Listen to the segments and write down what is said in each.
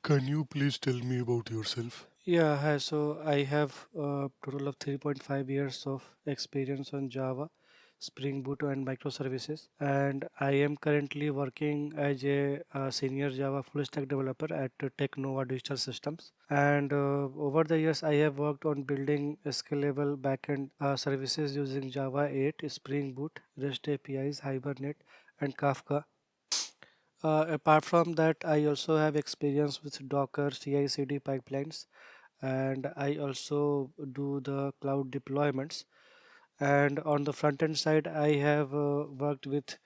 Can you please tell me about yourself? Yeah, hi. So I have a total of 3.5 years of experience on Java, Spring Boot, and microservices. And I am currently working as a senior Java full stack developer at Technova Digital Systems. And over the years, I have worked on building scalable backend services using Java 8, Spring Boot, REST APIs, Hibernate, and Kafka. Apart from that, I also have experience with Docker, CI/CD pipelines, and I also do the cloud deployments. And on the front end side, I have worked with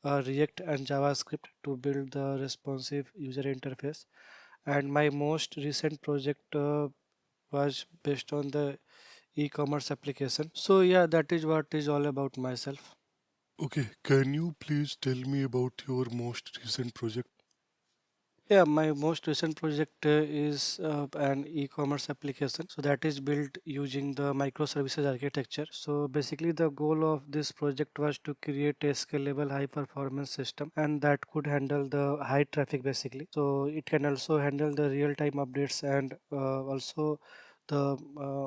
React and JavaScript to build the responsive user interface. And my most recent project was based on the e-commerce application. So yeah, that is what is all about myself. Okay, can you please tell me about your most recent project? Yeah, my most recent project is an e-commerce application. So that is built using the microservices architecture. So basically, the goal of this project was to create a scalable, high-performance system, and that could handle the high traffic basically. So it can also handle the real-time updates, and also the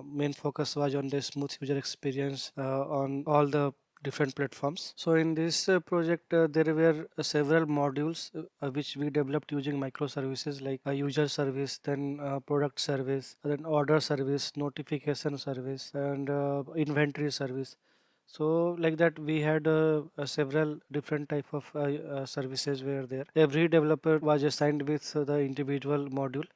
main focus was on the smooth user experience on all the different platforms. So in this project, there were several modules which we developed using microservices like a user service, then product service, then order service, notification service, and inventory service. So like that, we had several different type of services were there. Every developer was assigned with the individual module,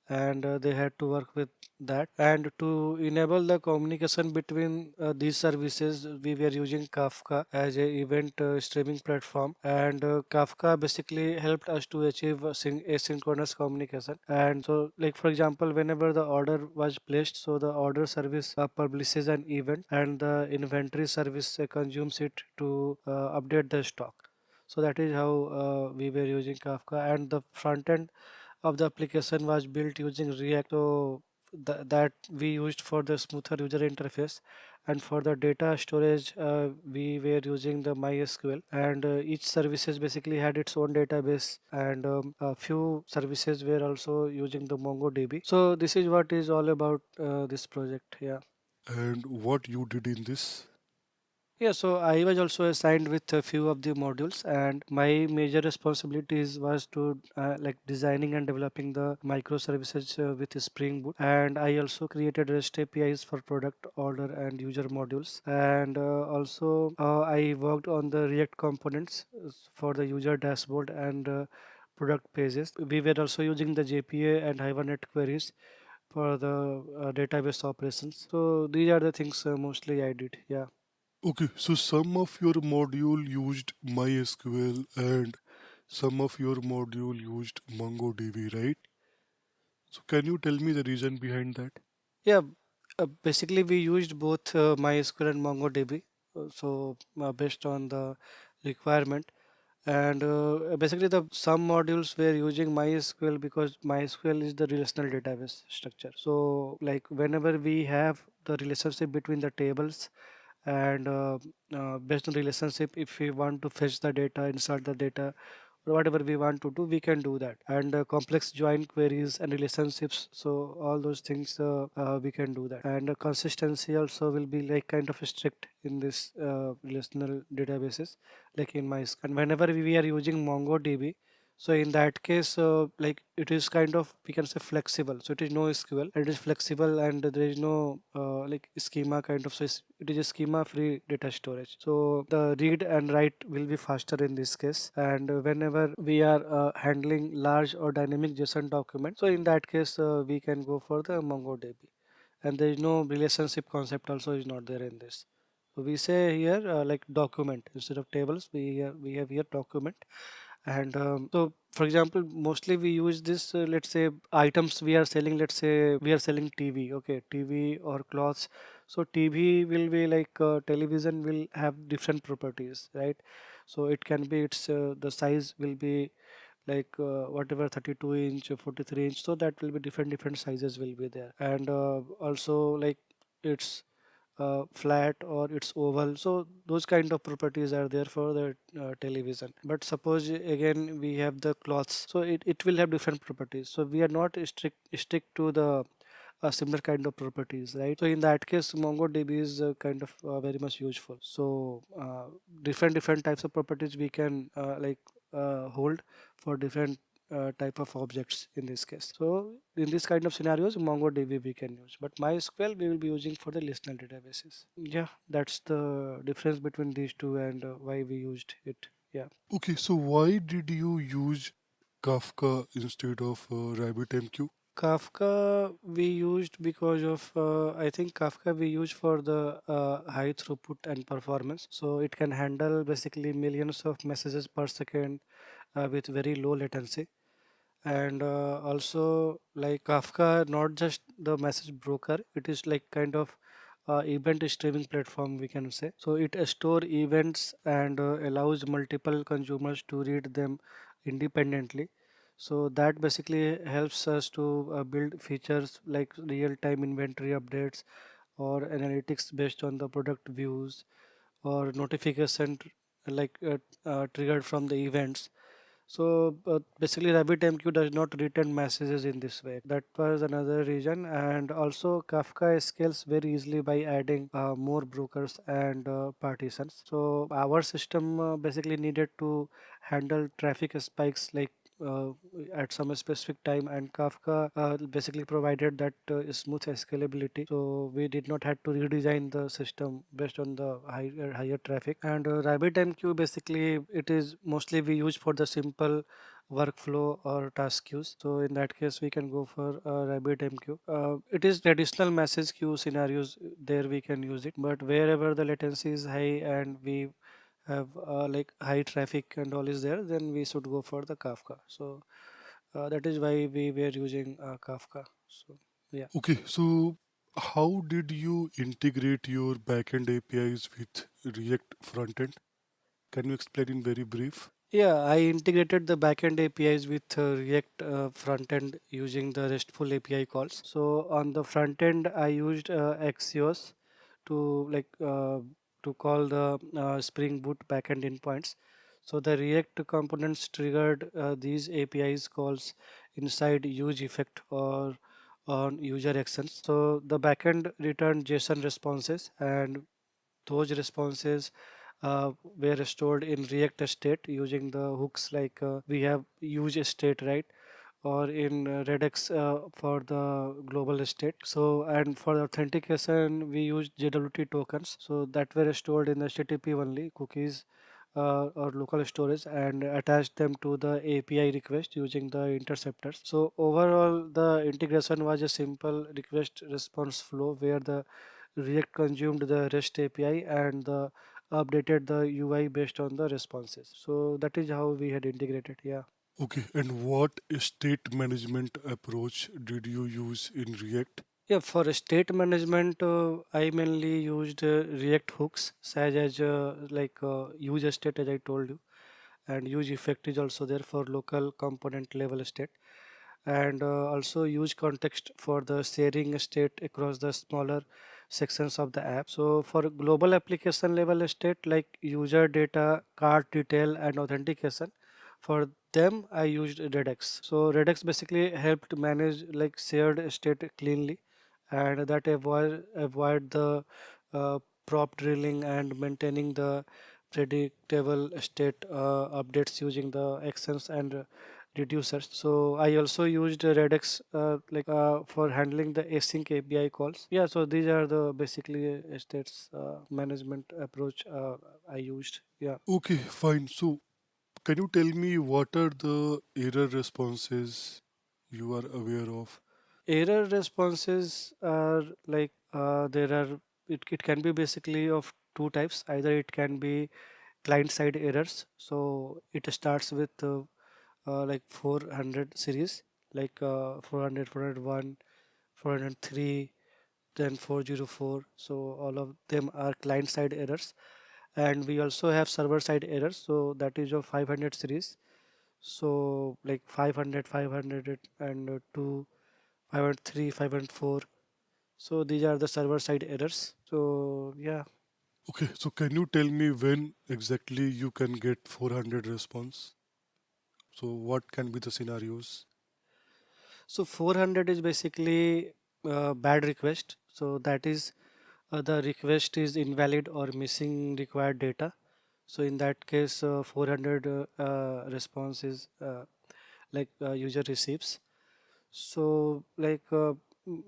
and they had to work with that. And to enable the communication between these services, we were using Kafka as a event streaming platform. And Kafka basically helped us to achieve asynchronous communication. And so, like for example, whenever the order was placed, so the order service publishes an event, and the inventory service consumes it to update the stock. So that is how we were using Kafka. And the front end of the application was built using React. So that we used for the smoother user interface. And for the data storage, we were using the MySQL. And each services basically had its own database, and a few services were also using the MongoDB. So this is what is all about this project. Yeah. And what you did in this? Yeah, so I was also assigned with a few of the modules, and my major responsibilities was to like designing and developing the microservices with Spring Boot, and I also created REST APIs for product order and user modules, and also I worked on the React components for the user dashboard and product pages. We were also using the JPA and Hibernate queries for the database operations. So these are the things mostly I did. Yeah. Okay, so some of your module used MySQL and some of your module used MongoDB, right? So can you tell me the reason behind that? Yeah, basically we used both MySQL and MongoDB. Based on the requirement, and basically the some modules were using MySQL because MySQL is the relational database structure. So like whenever we have the relationship between the tables, and based on relationship, if we want to fetch the data, insert the data, or whatever we want to do, we can do that. And complex join queries and relationships, so all those things we can do that. And consistency also will be like kind of strict in this relational databases, like in my. And whenever we are using MongoDB, so in that case, like it is kind of, we can say, flexible. So it is no SQL. It is flexible, and there is no like schema kind of. So it is a schema-free data storage. So the read and write will be faster in this case. And whenever we are handling large or dynamic JSON document, so in that case, we can go for the MongoDB. And there is no relationship concept also is not there in this. So we say here like document instead of tables. We have here document. And so for example, mostly we use this, let's say items we are selling. Let's say we are selling TV, okay, TV or clothes. So TV will be like television will have different properties, right? So it can be, it's the size will be like whatever, 32 inch or 43 inch, so that will be different sizes will be there. And also like it's flat or it's oval. So those kind of properties are there for the television. But suppose again we have the cloths, so it will have different properties. So we are not strict to the similar kind of properties, right? So in that case, MongoDB is kind of very much useful. So different types of properties we can hold for different type of objects in this case. So in this kind of scenarios, MongoDB we can use, but MySQL we will be using for the relational databases. Yeah, that's the difference between these two and why we used it. Yeah. Okay, so why did you use Kafka instead of RabbitMQ? Kafka we used because of I think Kafka we use for the high throughput and performance. So it can handle basically millions of messages per second with very low latency. And also like Kafka, not just the message broker, it is like kind of event streaming platform we can say. So it store events and allows multiple consumers to read them independently. So that basically helps us to build features like real-time inventory updates or analytics based on the product views or notification triggered from the events. So basically, RabbitMQ does not return messages in this way. That was another reason, and also Kafka scales very easily by adding more brokers and partitions. So our system basically needed to handle traffic spikes like uh, at some specific time, and Kafka basically provided that smooth scalability. So we did not have to redesign the system based on the higher traffic. And RabbitMQ basically it is mostly we use for the simple workflow or task queues. So in that case, we can go for RabbitMQ. It is traditional message queue scenarios. There we can use it, but wherever the latency is high and we have like high traffic and all is there, then we should go for the Kafka. So that is why we were using Kafka. So yeah. Okay, so how did you integrate your backend APIs with React frontend? Can you explain in very brief? Yeah, I integrated the backend APIs with React frontend using the RESTful API calls. So on the front end, I used Axios to to call the Spring Boot backend endpoints. So the React components triggered these APIs calls inside use effect or on user actions. So the backend returned JSON responses, and those responses were stored in React state using the hooks like we have use state, right? Or in Redux for the global state. So and for authentication we use JWT tokens. So that were stored in HTTP only cookies or local storage and attach them to the API request using the interceptors. So overall the integration was a simple request response flow where the React consumed the REST API and the updated the UI based on the responses. So that is how we had integrated. Yeah. Okay, and what state management approach did you use in React? Yeah, for state management, I mainly used React hooks, such as use state, as I told you, and use effect is also there for local component level state, and also use context for the sharing state across the smaller sections of the app. So for global application level state like user data, card detail, and authentication, for them I used Redux. So Redux basically helped manage like shared state cleanly, and that avoid the uh, prop drilling and maintaining the predictable state updates using the actions and reducers. So I also used Redux for handling the async API calls. Yeah, so these are the basically states management approach I used. Yeah. Okay, fine. So, can you tell me what are the error responses you are aware of? Error responses are there are it can be basically of two types. Either it can be client side errors. So it starts with like 400 series, like 400, 403, then 404. So all of them are client side errors. And we also have server side errors. So that is of 500 series. So like 500, 500 and 2, 503, 504. So these are the server side errors. So yeah. Okay, so can you tell me when exactly you can get 400 response? So what can be the scenarios? So 400 is basically bad request. So that is the request is invalid or missing required data. So in that case, 400 response is user receives. So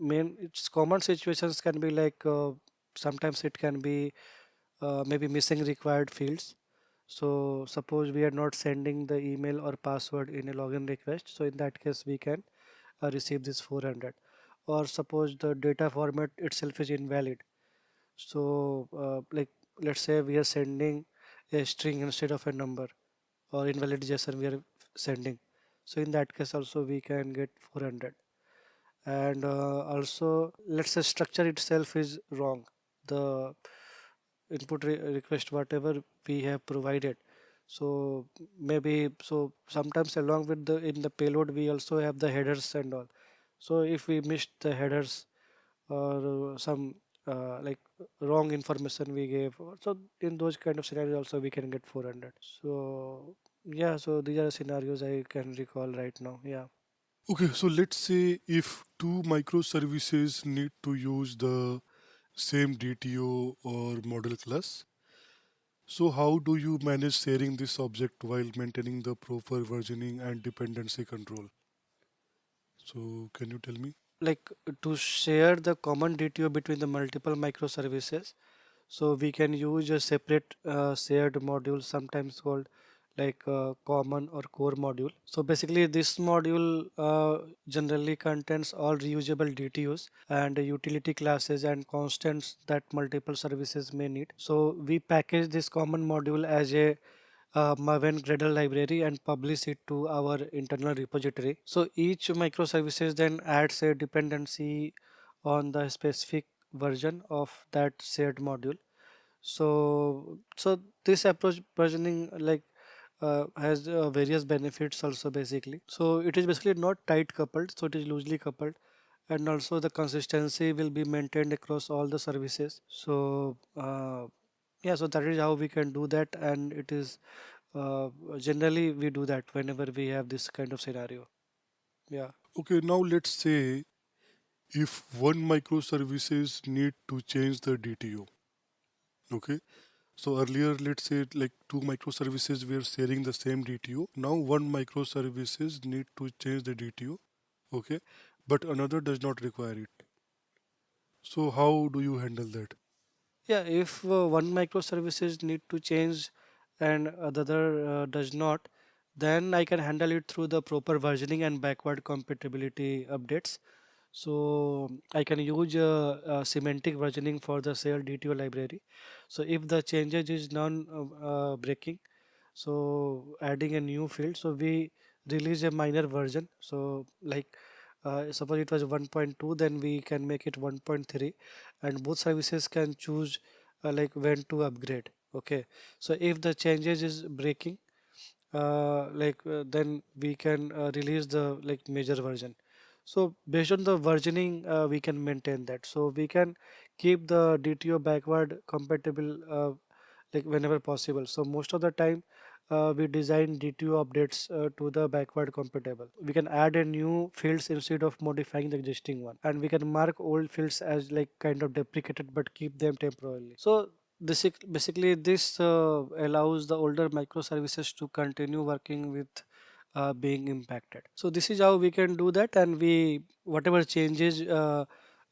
main it's common situations can be sometimes it can be maybe missing required fields. So suppose we are not sending the email or password in a login request. So in that case, we can receive this 400. Or suppose the data format itself is invalid. So let's say we are sending a string instead of a number, or invalid JSON we are sending. So in that case also we can get 400. And also let's say structure itself is wrong. The request whatever we have provided, so maybe so sometimes along with the in the payload we also have the headers and all. So if we missed the headers or some like wrong information we gave, so in those kind of scenarios also we can get 400. So yeah, so these are scenarios I can recall right now. Yeah. Okay, so let's say if two microservices need to use the same DTO or model class, so how do you manage sharing this object while maintaining the proper versioning and dependency control? So can you tell me? Like to share the common DTO between the multiple microservices, so we can use a separate shared module, sometimes called common or core module. So basically this module generally contains all reusable DTOs and utility classes and constants that multiple services may need. So we package this common module as a Maven Gradle library and publish it to our internal repository. So each microservices then adds a dependency on the specific version of that shared module. So this approach versioning has various benefits also basically. So it is basically not tight coupled, so it is loosely coupled, and also the consistency will be maintained across all the services. So yeah, so that is how we can do that, and it is generally we do that whenever we have this kind of scenario. Yeah. Okay, now let's say if one microservices need to change the DTO. Okay, so earlier let's say like two microservices were sharing the same DTO. Now one microservices need to change the DTO. Okay, but another does not require it. So how do you handle that? Yeah, if one microservices need to change and the other does not, then I can handle it through the proper versioning and backward compatibility updates. So I can use semantic versioning for the cell DTO library. So if the changes is non breaking, so adding a new field, so we release a minor version. So suppose it was 1.2, then we can make it 1.3, and both services can choose when to upgrade. Okay, so if the changes is breaking, then we can release the major version. So based on the versioning we can maintain that, so we can keep the DTO backward compatible whenever possible. So most of the time we design DTO updates to the backward compatible. We can add a new fields instead of modifying the existing one, and we can mark old fields as like kind of deprecated but keep them temporarily. So basically this allows the older microservices to continue working with being impacted. So this is how we can do that, and we whatever changes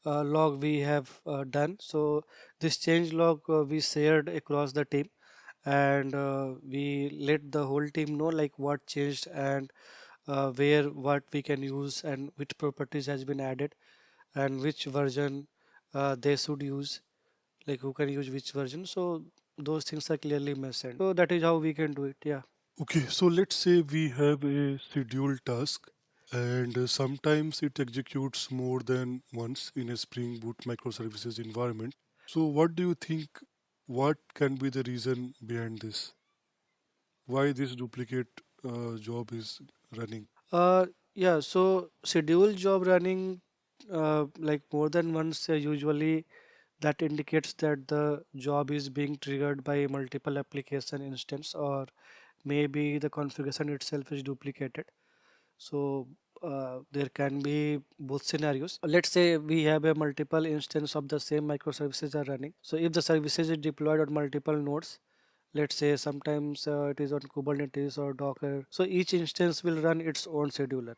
log we have done, so this change log we shared across the team, and we let the whole team know like what changed, and where what we can use and which properties has been added, and which version they should use, like who can use which version. So those things are clearly mentioned, so that is how we can do it. Yeah. Okay, so let's say we have a scheduled task and sometimes it executes more than once in a Spring Boot microservices environment. So what do you think, what can be the reason behind this? Why this duplicate job is running? Yeah, so schedule job running like more than once, usually that indicates that the job is being triggered by multiple application instance, or maybe the configuration itself is duplicated. So there can be both scenarios. Let's say we have a multiple instance of the same microservices are running. So if the services is deployed on multiple nodes, let's say sometimes it is on Kubernetes or Docker, so each instance will run its own scheduler.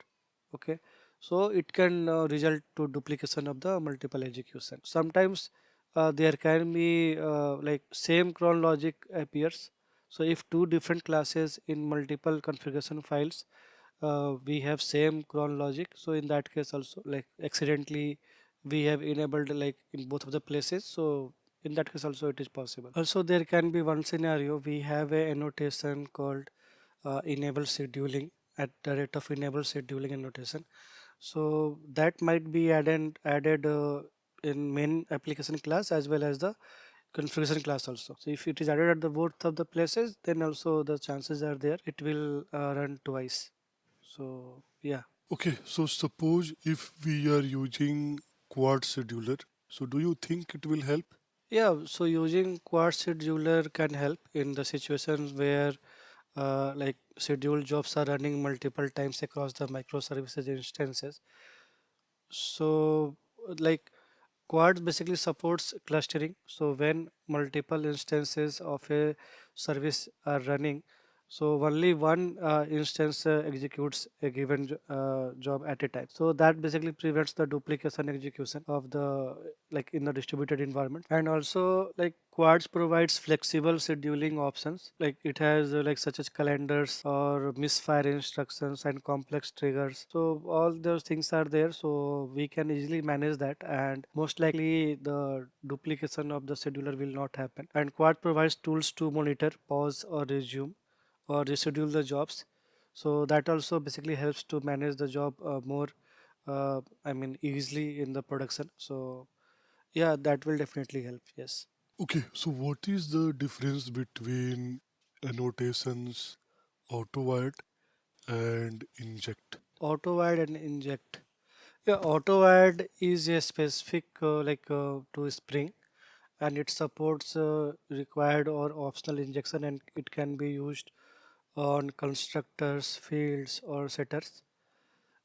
Okay, so it can result to duplication of the multiple execution. Sometimes there can be like same cron logic appears. So if two different classes in multiple configuration files, we have same cron logic, so in that case also, like accidentally we have enabled like in both of the places, so in that case also it is possible. Also there can be one scenario, we have a annotation called enable scheduling, at the rate of enable scheduling annotation. So that might be added in main application class as well as the configuration class also. So if it is added at the both of the places, then also the chances are there it will run twice. So yeah. Okay, so suppose if we are using quad scheduler, so do you think it will help? Yeah, so using quad scheduler can help in the situations where like scheduled jobs are running multiple times across the microservices instances. So like Quad basically supports clustering. So when multiple instances of a service are running, so only one instance executes a given job at a time. So that basically prevents the duplication execution of the like in the distributed environment. And also like Quads provides flexible scheduling options. Like it has like such as calendars or misfire instructions and complex triggers. So all those things are there. So we can easily manage that, and most likely the duplication of the scheduler will not happen. And Quad provides tools to monitor, pause, or resume or reschedule the jobs. So that also basically helps to manage the job more. I mean, easily in the production. So yeah, that will definitely help. Yes. Okay, so what is the difference between annotations, auto-wired, and inject? Auto-wide and inject. Yeah, auto-wide is a specific to Spring, and it supports required or optional injection, and it can be used on constructors, fields, or setters.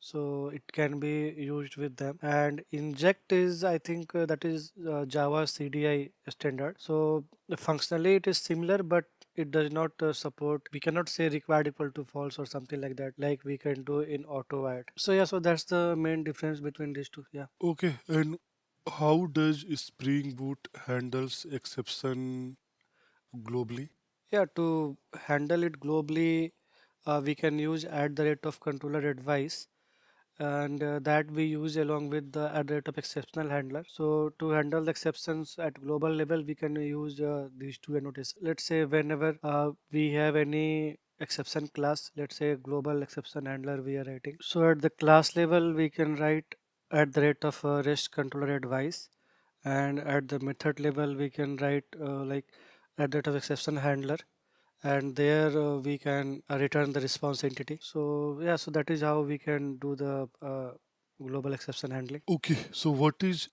So it can be used with them. And inject is, I think, that is Java CDI standard. So functionally it is similar, but it does not support, we cannot say required equal to false or something like that, like we can do in auto-wide. So yeah, so that's the main difference between these two. Yeah. Okay, and how does Spring Boot handles exception globally? Yeah, to handle it globally, we can use at the rate of controller advice, and that we use along with the at the rate of exceptional handler. So to handle the exceptions at global level, we can use these two annotations. Let's say whenever we have any exception class, let's say global exception handler we are writing. So at the class level, we can write at the rate of rest controller advice, and at the method level, we can write like at the rate of exception handler, and there we can return the response entity. So yeah, so that is how we can do the global exception handling. Okay, so what is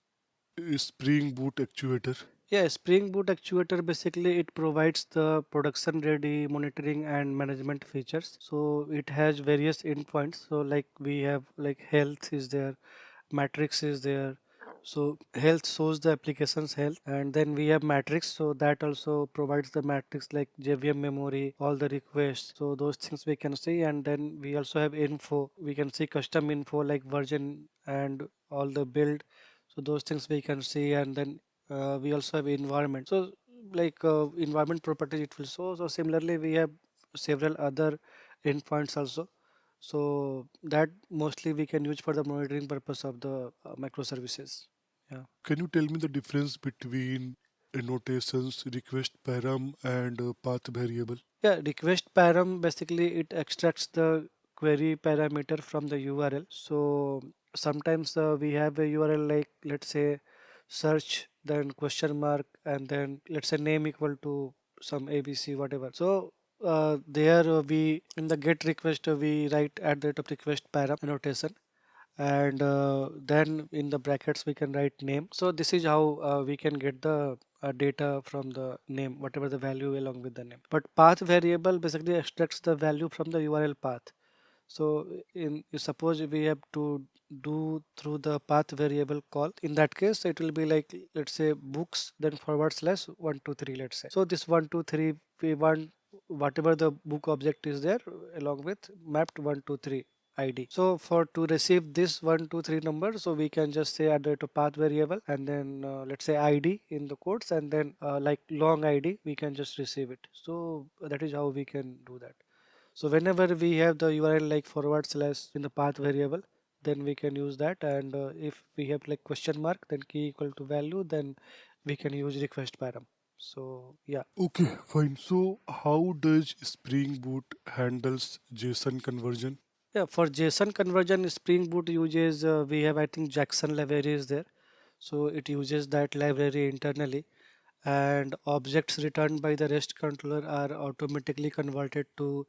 a Spring Boot actuator? Yeah, Spring Boot actuator basically it provides the production ready monitoring and management features. So it has various endpoints. So like we have like health is there, matrix is there. So health shows the application's health, and then we have matrix, so that also provides the matrix like JVM memory, all the requests, so those things we can see. And then we also have info, we can see custom info like version and all the build, so those things we can see. And then we also have environment, so like environment properties it will show. So similarly we have several other endpoints also, so that mostly we can use for the monitoring purpose of the microservices. Yeah. Can you tell me the difference between annotations, request param, and path variable? Yeah, request param basically it extracts the query parameter from the URL. So sometimes we have a URL like let's say search then question mark and then let's say name equal to some ABC whatever. So there we in the get request we write at the rate of request param annotation, and then in the brackets we can write name. So this is how we can get the data from the name, whatever the value along with the name. But path variable basically extracts the value from the URL path. So in suppose we have to do through the path variable call, in that case it will be like, let's say, books then forward slash 123, let's say. So this 123 we want whatever the book object is there along with mapped 123 ID. So for to receive this 123 number, so we can just say add it to path variable and then let's say ID in the quotes, and then like long ID we can just receive it. So that is how we can do that. So whenever we have the URL like forward slash in the path variable, then we can use that. And if we have like question mark, then key equal to value, then we can use request param. So yeah. Okay, fine. So how does Spring Boot handles JSON conversion? Yeah, for JSON conversion, Spring Boot uses, we have, I think, Jackson library is there. So it uses that library internally, and objects returned by the REST controller are automatically converted to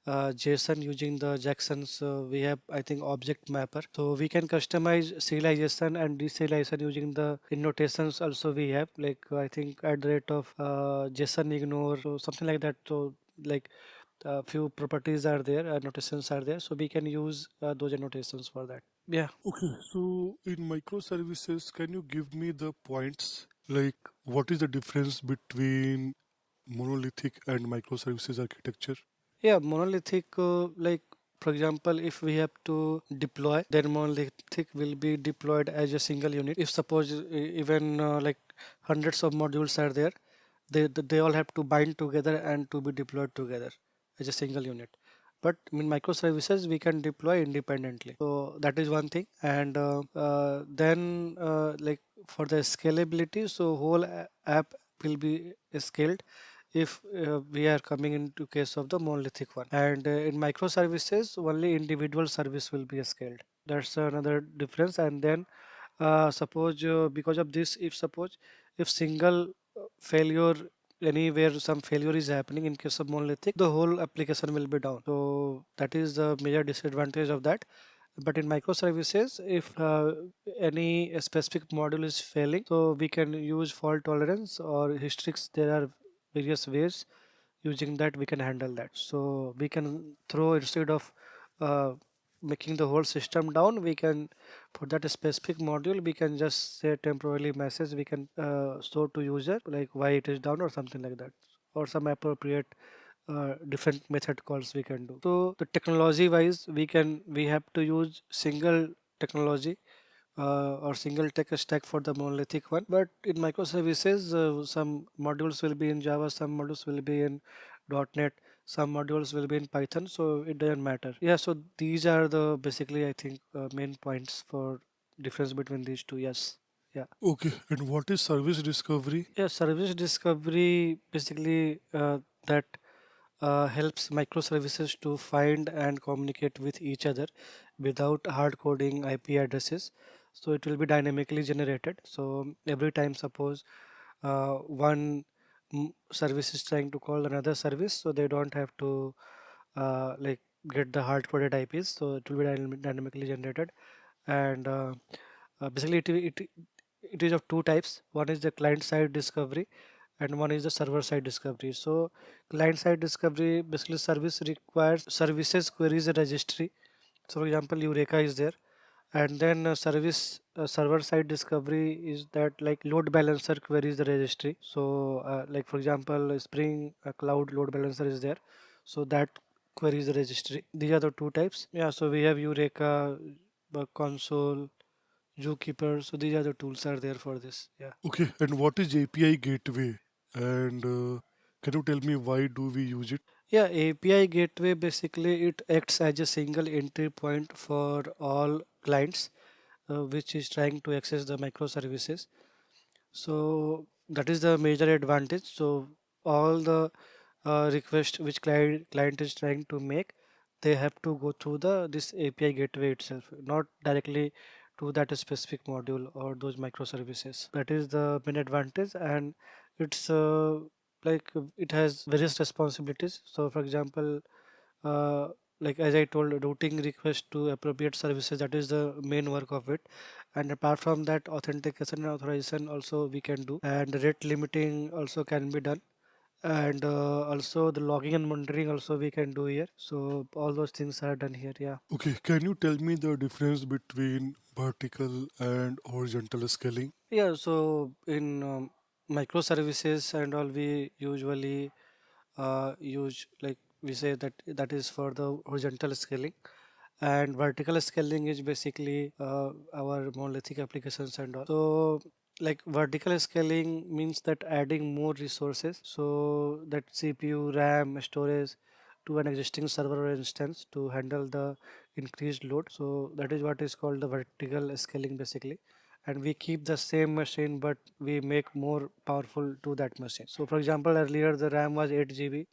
JSON using the Jackson's. We have, I think, object mapper. So we can customize serialization and deserialization using the annotations. Also, we have like, I think, at the rate of JSON ignore, so something like that. So like few properties are there, annotations are there, so we can use those annotations for that. Yeah. Okay, so in microservices, can you give me the points? Like, what is the difference between monolithic and microservices architecture? Yeah, monolithic, like for example, if we have to deploy, then monolithic will be deployed as a single unit. If suppose even like hundreds of modules are there, they all have to bind together and to be deployed together as a single unit. But in microservices we can deploy independently, so that is one thing. And then like for the scalability, so whole app will be scaled if we are coming into case of the monolithic one. And in microservices only individual service will be scaled. That's another difference. And then suppose because of this, if suppose if single failure, anywhere some failure is happening in case of monolithic, the whole application will be down. So that is the major disadvantage of that. But in microservices, if any specific module is failing, so we can use fault tolerance or histories. There are various ways using that we can handle that. So we can throw, instead of uh, making the whole system down, we can, for that specific module, we can just say temporarily message we can show to user like why it is down or something like that, or some appropriate different method calls we can do. So the technology wise, we have to use single technology or single tech stack for the monolithic one. But in microservices, some modules will be in Java, some modules will be in .NET, some modules will be in Python. So it doesn't matter. Yeah. So these are the basically, I think, main points for difference between these two. Yes. Yeah. Okay, and what is service discovery? Yeah. Service discovery basically that helps microservices to find and communicate with each other without hard coding IP addresses. So it will be dynamically generated. So every time, suppose one service is trying to call another service, so they don't have to like get the hard coded IPs. So it will be dynamically generated. And basically it is of two types. One is the client side discovery and one is the server side discovery. So client side discovery, basically service requires services queries a registry. So for example, Eureka is there. And then service server side discovery is that like load balancer queries the registry. So like for example, Spring Cloud load balancer is there, so that queries the registry. These are the two types. Yeah, so we have Eureka, console, Zookeeper. So these are the tools are there for this. Yeah. Okay, and what is API gateway? And can you tell me why do we use it? Yeah, API gateway basically it acts as a single entry point for all clients which is trying to access the microservices. So that is the major advantage. So all the request which client is trying to make, they have to go through the this API gateway itself, not directly to that specific module or those microservices. That is the main advantage. And it's like it has various responsibilities. So for example, like as I told, routing request to appropriate services, that is the main work of it. And apart from that, authentication and authorization also we can do, and rate limiting also can be done, and also the logging and monitoring also we can do here. So all those things are done here. Yeah. Okay, can you tell me the difference between vertical and horizontal scaling? Yeah, so in microservices and all, we usually use, like we say that that is for the horizontal scaling, and vertical scaling is basically our monolithic applications and all. So like vertical scaling means that adding more resources, so that CPU, RAM, storage to an existing server or instance to handle the increased load. So that is what is called the vertical scaling basically. And we keep the same machine, but we make more powerful to that machine. So for example, earlier the RAM was 8 GB.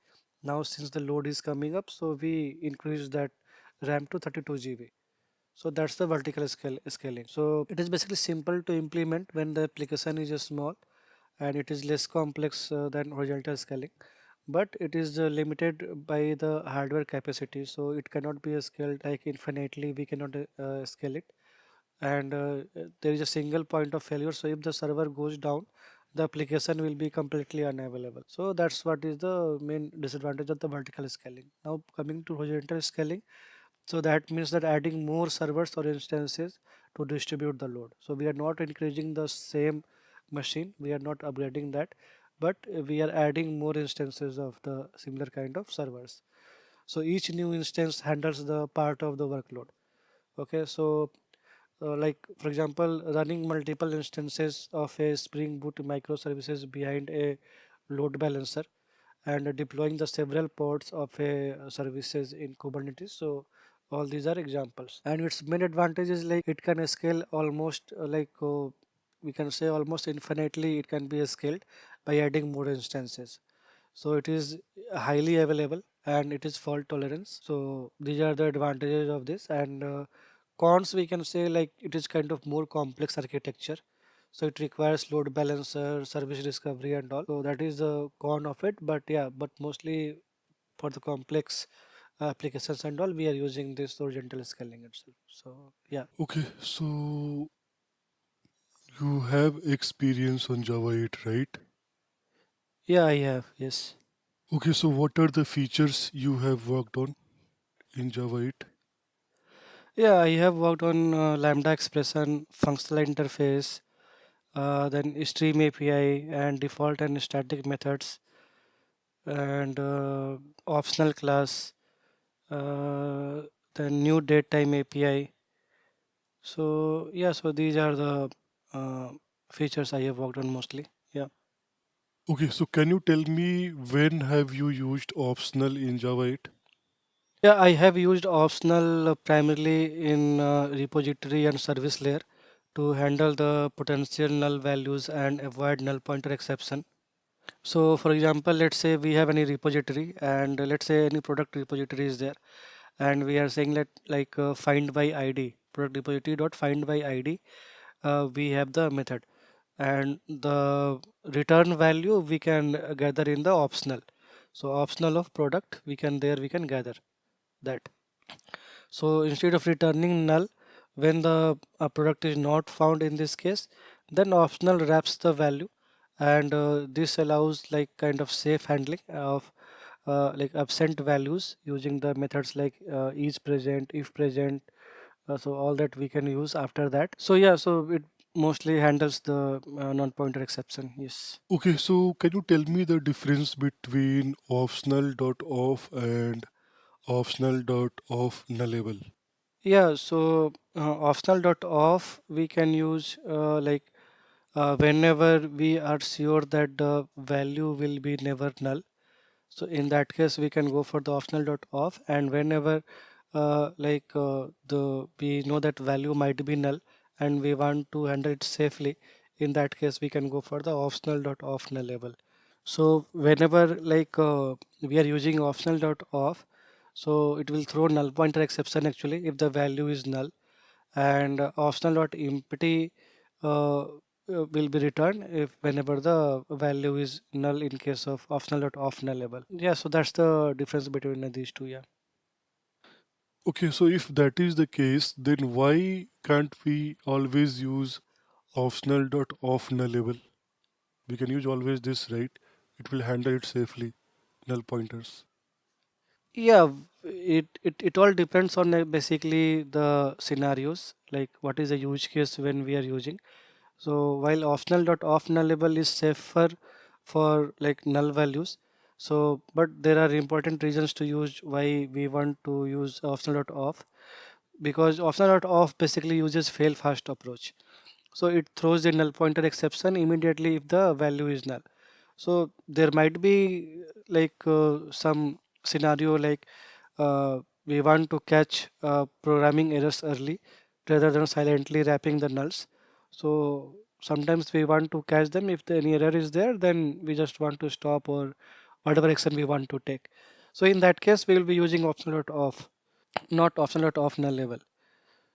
Now since the load is coming up, so we increase that RAM to 32 GB. So that's the vertical scaling. So it is basically simple to implement when the application is small, and it is less complex than horizontal scaling, but it is limited by the hardware capacity, so it cannot be scaled like infinitely. We cannot scale it, and there is a single point of failure. So if the server goes down, the application will be completely unavailable. So that's what is the main disadvantage of the vertical scaling. Now coming to horizontal scaling, so that means that adding more servers or instances to distribute the load. So we are not increasing the same machine, we are not upgrading that, but we are adding more instances of the similar kind of servers. So each new instance handles the part of the workload. Okay, so like for example, running multiple instances of a Spring Boot microservices behind a load balancer, and deploying the several ports of a services in Kubernetes. So all these are examples, and its main advantage is like it can scale almost we can say almost infinitely. It can be scaled by adding more instances. So it is highly available, and it is fault tolerance. So these are the advantages of this, and cons we can say like it is kind of more complex architecture, so it requires load balancer, service discovery and all. So that is the con of it, but yeah, but mostly for the complex applications and all, we are using this horizontal scaling itself. So yeah. Okay, so you have experience on Java 8, right? Yeah, I have, yes. Okay, so what are the features you have worked on in Java 8? Yeah, I have worked on Lambda expression, functional interface, then stream API and default and static methods, and optional class, uh, the new datetime API. So yeah, so these are the uh, features I have worked on mostly. Yeah. Okay, so can you tell me when have you used optional in Java 8? Yeah, I have used optional primarily in repository and service layer to handle the potential null values and avoid null pointer exception. So for example, let's say we have any repository, and let's say any product repository is there, and we are saying that like find by id, product repository dot find by id. We have the method, and the return value we can gather in the optional. So optional of product, we can gather that. So instead of returning null when the product is not found in this case, then optional wraps the value, and this allows like kind of safe handling of like absent values using the methods like is present, if present. So all that we can use after that. So yeah, so it mostly handles the non-pointer exception. Yes. Okay, so can you tell me the difference between optional.off and optional.off nullable? Yeah, so optional dot off we can use whenever we are sure that the value will be never null. So in that case, we can go for the optional dot off, and whenever the we know that value might be null and we want to handle it safely, in that case we can go for the optional dot off nullable. So whenever we are using optional dot off, so it will throw null pointer exception actually if the value is null, and optional dot empty will be returned if whenever the value is null in case of optional dot off nullable. Yeah, so that's the difference between these two. Yeah. Okay, so if that is the case, then why can't we always use optional dot off nullable? We can use always this, right? It will handle it safely. Null pointers. Yeah, it all depends on basically the scenarios, like what is the use case when we are using. So while optional dot off nullable is safer for like null values, so but there are important reasons to use why we want to use optional dot off, because optional dot off basically uses fail fast approach. So it throws the null pointer exception immediately if the value is null. So there might be some scenario like we want to catch programming errors early rather than silently wrapping the nulls. So sometimes we want to catch them. If any error is there, then we just want to stop or whatever action we want to take. So in that case, we will be using optional dot off, not optional dot off null level.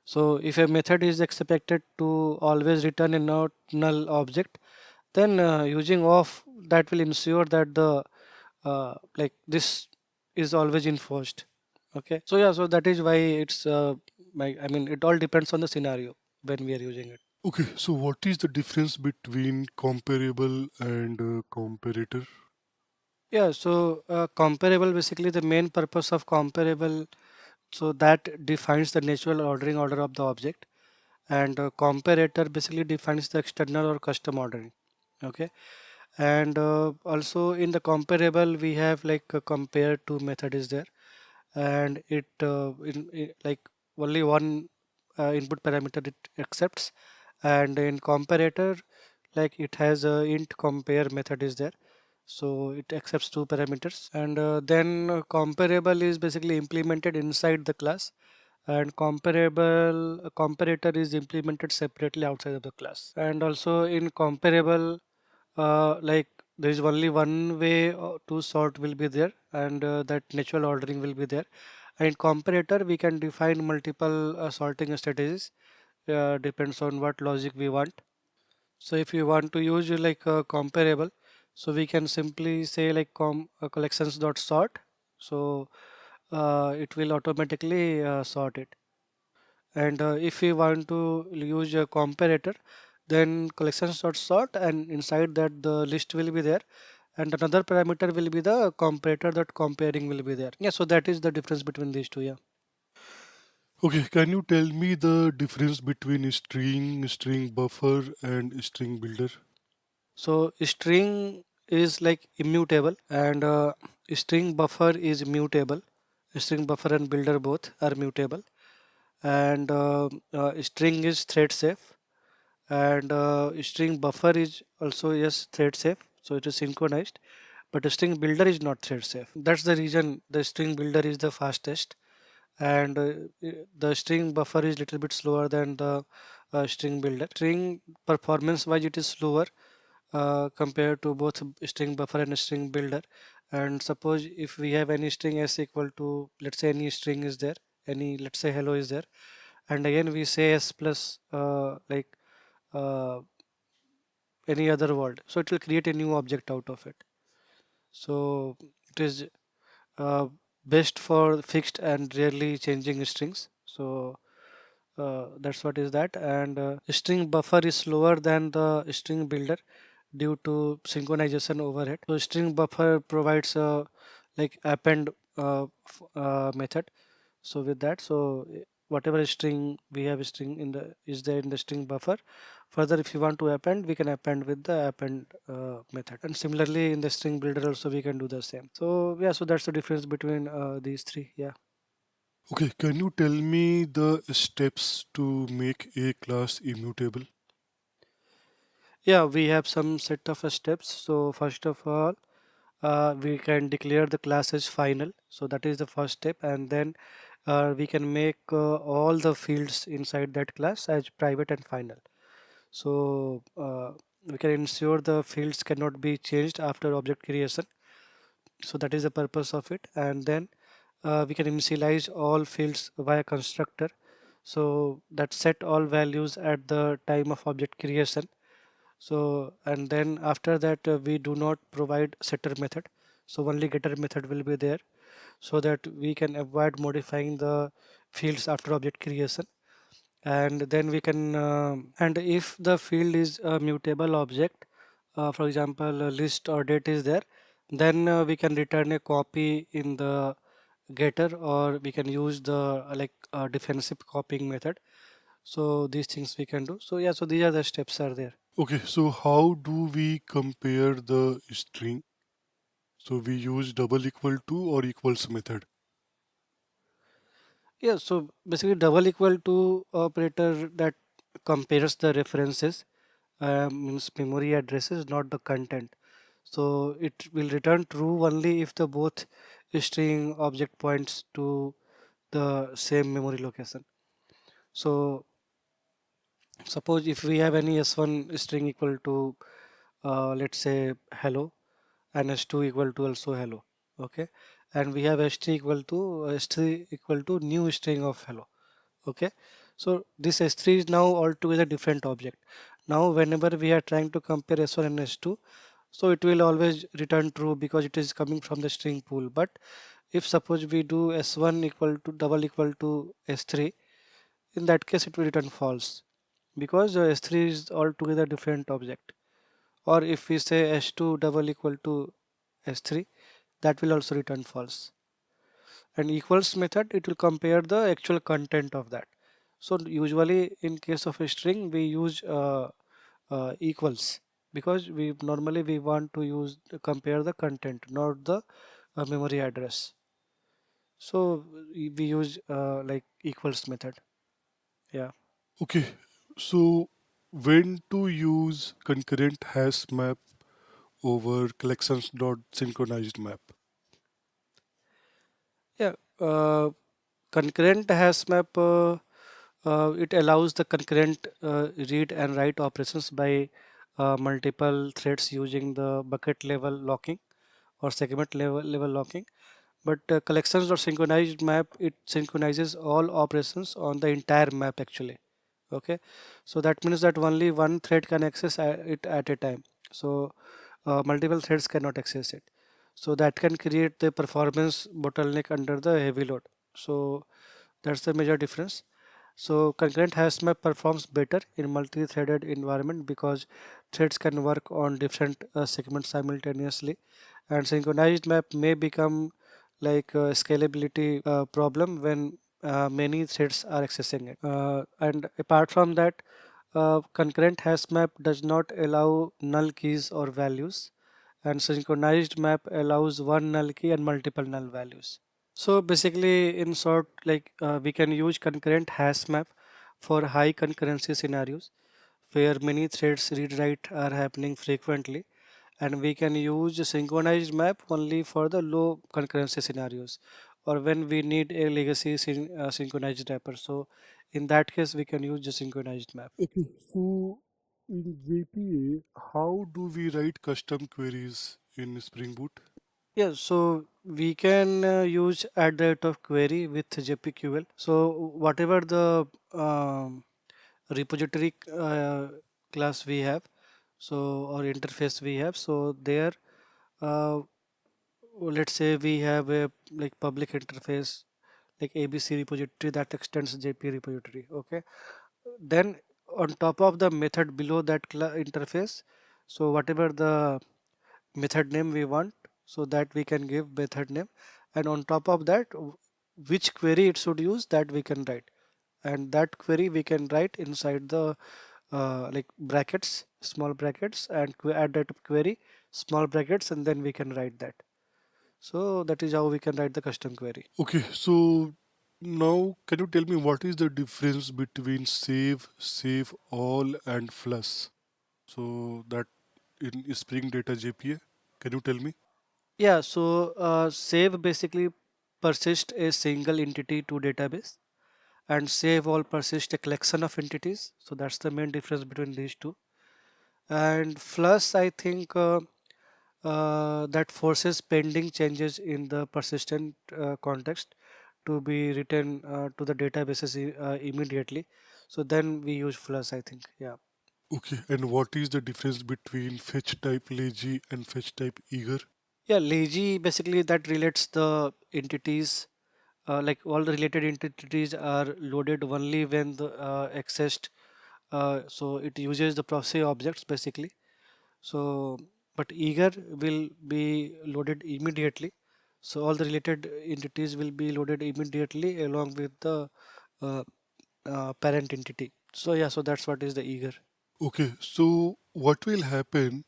So if a method is expected to always return a not null object, then using off that will ensure that the this is always enforced. Okay, so yeah, so that is why it's I mean it all depends on the scenario when we are using it. Okay, so what is the difference between comparable and comparator? Yeah, so comparable, basically the main purpose of comparable, so that defines the natural ordering order of the object, and comparator basically defines the external or custom ordering. Okay, and also in the comparable we have like a compare to method is there, and like only one input parameter it accepts, and in comparator like it has a int compare method is there, so it accepts two parameters, and then comparable is basically implemented inside the class, and comparable comparator is implemented separately outside of the class. And also in comparable, like there is only one way to sort will be there, and that natural ordering will be there. And in comparator we can define multiple sorting strategies, depends on what logic we want. So if you want to use like a comparable, so we can simply say like collections dot sort. So it will automatically sort it. And if we want to use a comparator, then collections dot sort, and inside that the list will be there, and another parameter will be the comparator that comparing will be there. Yeah, so that is the difference between these two. Yeah. Okay, can you tell me the difference between string buffer, and string builder? So string is like immutable, and string buffer is mutable. String buffer and builder both are mutable, and string is thread safe, and string buffer is also yes thread safe, so it is synchronized, but string builder is not thread safe. That's the reason the string builder is the fastest, and the string buffer is little bit slower than the string builder. String performance wise it is slower compared to both string buffer and string builder. And suppose if we have any string s equal to, let's say any string is there, any, let's say hello is there, and again we say s plus uh, any other word, so it will create a new object out of it. So it is uh, best for fixed and rarely changing strings. So that's what is that. And string buffer is slower than the string builder due to synchronization overhead. So string buffer provides a like append method. So with that, so whatever string we have string in the is there in the string buffer. Further, if you want to append, we can append with the append method. And similarly, in the string builder also we can do the same. So yeah, so that's the difference between these three. Yeah. Okay, can you tell me the steps to make a class immutable? Yeah, we have some set of steps. So first of all, we can declare the class as final. So that is the first step, and then we can make all the fields inside that class as private and final. So we can ensure the fields cannot be changed after object creation. So that is the purpose of it. And then we can initialize all fields via constructor. So that set all values at the time of object creation. So and then after that we do not provide setter method, so only getter method will be there, so that we can avoid modifying the fields after object creation. And then we can and if the field is a mutable object, for example a list or date is there, then we can return a copy in the getter, or we can use the defensive copying method. So these things we can do. So yeah, so these are the steps are there. Okay, so how do we compare the string? So we use double equal to or equals method. Yeah, so basically double equal to operator that compares the references, means memory addresses, not the content. So it will return true only if the both string object points to the same memory location. So suppose if we have any s1 string equal to let's say hello, and s2 equal to also hello, okay, and we have s3 equal to new string of hello, okay. So this s3 is now altogether different object. Now whenever we are trying to compare s1 and s2, so it will always return true because it is coming from the string pool. But if suppose we do s1 equal to double equal to s3, in that case it will return false because s3 is altogether different object. Or if we say s2 double equal to s3, that will also return false. And equals method, it will compare the actual content of that. So usually in case of a string we use equals, because we normally we want to use compare the content, not the memory address. So we use equals method. Yeah. Okay, so when to use concurrent hash map over collections dot synchronized map? Yeah. Concurrent hash map, it allows the concurrent read and write operations by multiple threads using the bucket level locking or segment level locking. But collections or synchronized map, it synchronizes all operations on the entire map actually. Okay, so that means that only one thread can access it at a time. So multiple threads cannot access it. So that can create the performance bottleneck under the heavy load. So that's the major difference. So concurrent hash map performs better in multi-threaded environment because threads can work on different segments simultaneously, and synchronized map may become like a scalability problem when many threads are accessing it. And apart from that, concurrent hash map does not allow null keys or values, and synchronized map allows one null key and multiple null values. So basically, in short, we can use concurrent hash map for high concurrency scenarios where many threads read write are happening frequently, and we can use a synchronized map only for the low concurrency scenarios or when we need a legacy synchronized wrapper. So in that case, we can use the synchronized map. Okay, so in JPA, how do we write custom queries in Spring Boot? Yeah, so we can use at the rate of query with JPQL. So whatever the repository class we have, so or interface we have, so there uh, let's say we have a like public interface like ABC repository that extends JP repository. Okay, then on top of the method below that interface, so whatever the method name we want, so that we can give method name, and on top of that which query it should use, that we can write, and that query we can write inside the brackets, small brackets, and add that query, small brackets, and then we can write that. So that is how we can write the custom query. Okay, so now can you tell me what is the difference between save all, and flush? So that in Spring Data JPA, can you tell me? Yeah, so save basically persist a single entity to database, and save all persist a collection of entities. So that's the main difference between these two. And flush, I think that forces pending changes in the persistent context to be written to the databases immediately. So then we use flush, I think. Yeah. Okay, and what is the difference between fetch type lazy and fetch type eager? Yeah, lazy basically that relates the entities like all the related entities are loaded only when the accessed. So it uses the process objects basically. So, but eager will be loaded immediately. So all the related entities will be loaded immediately along with the uh, parent entity. So yeah, so that's what is the eager. Okay, so what will happen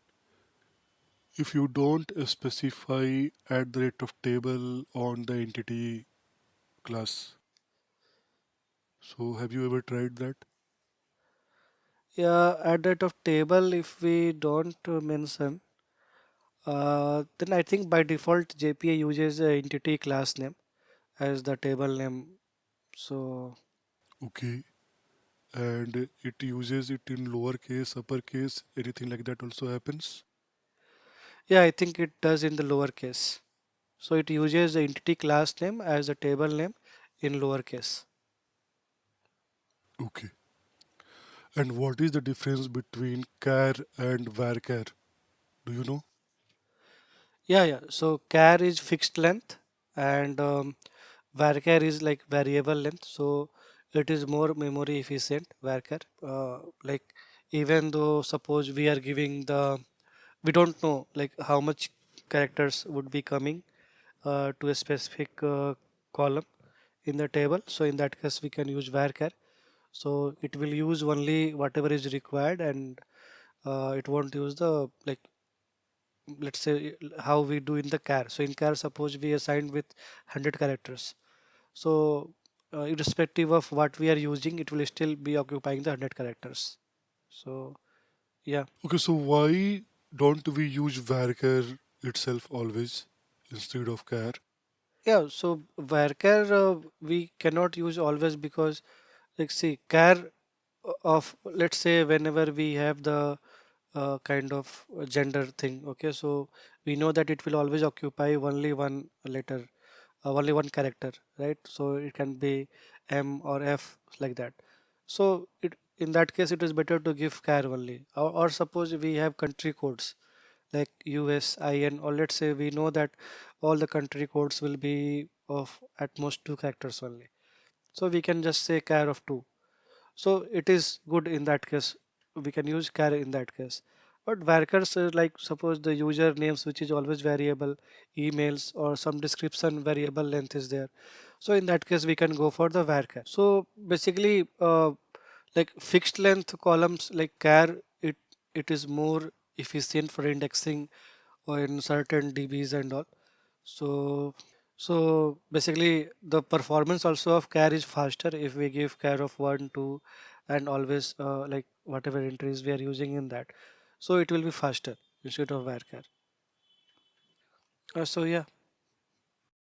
if you don't specify at the rate of table on the entity class? So have you ever tried that? Yeah, at that of table, if we don't mention, then I think by default JPA uses a entity class name as the table name. So Okay, and it uses it in lowercase, uppercase, anything like that also happens? yeah, I think it does in the lowercase. So it uses the entity class name as the table name in lowercase. Okay. And what is the difference between char and varchar? Do you know? Yeah, yeah. So char is fixed length and varchar is like variable length. So it is more memory efficient varchar. Like even though suppose we are giving the, we don't know like how much characters would be coming to a specific column in the table. So in that case we can use varchar. So it will use only whatever is required and it won't use the like, let's say how we do in the char. So in char suppose we assigned with 100 characters. So irrespective of what we are using, it will still be occupying the 100 characters. So yeah. Okay, so why don't we use varchar itself always instead of char? Yeah, so varchar we cannot use always because like see char of, let's say whenever we have the kind of gender thing, okay, so we know that it will always occupy only one letter, only one character, right? So it can be M or F like that. So it, in that case it is better to give char only, or suppose we have country codes like US, IN, or let's say we know that all the country codes will be of at most two characters only. So we can just say char of two. So it is good in that case. We can use char in that case. But varchars like suppose the user names which is always variable, emails or some description variable length is there. So in that case we can go for the varchar. So basically like fixed length columns like char, it is more efficient for indexing or in certain DBs and all. So basically the performance also of char is faster if we give char of 1, 2 and always like whatever entries we are using in that. So it will be faster instead of varchar. So yeah.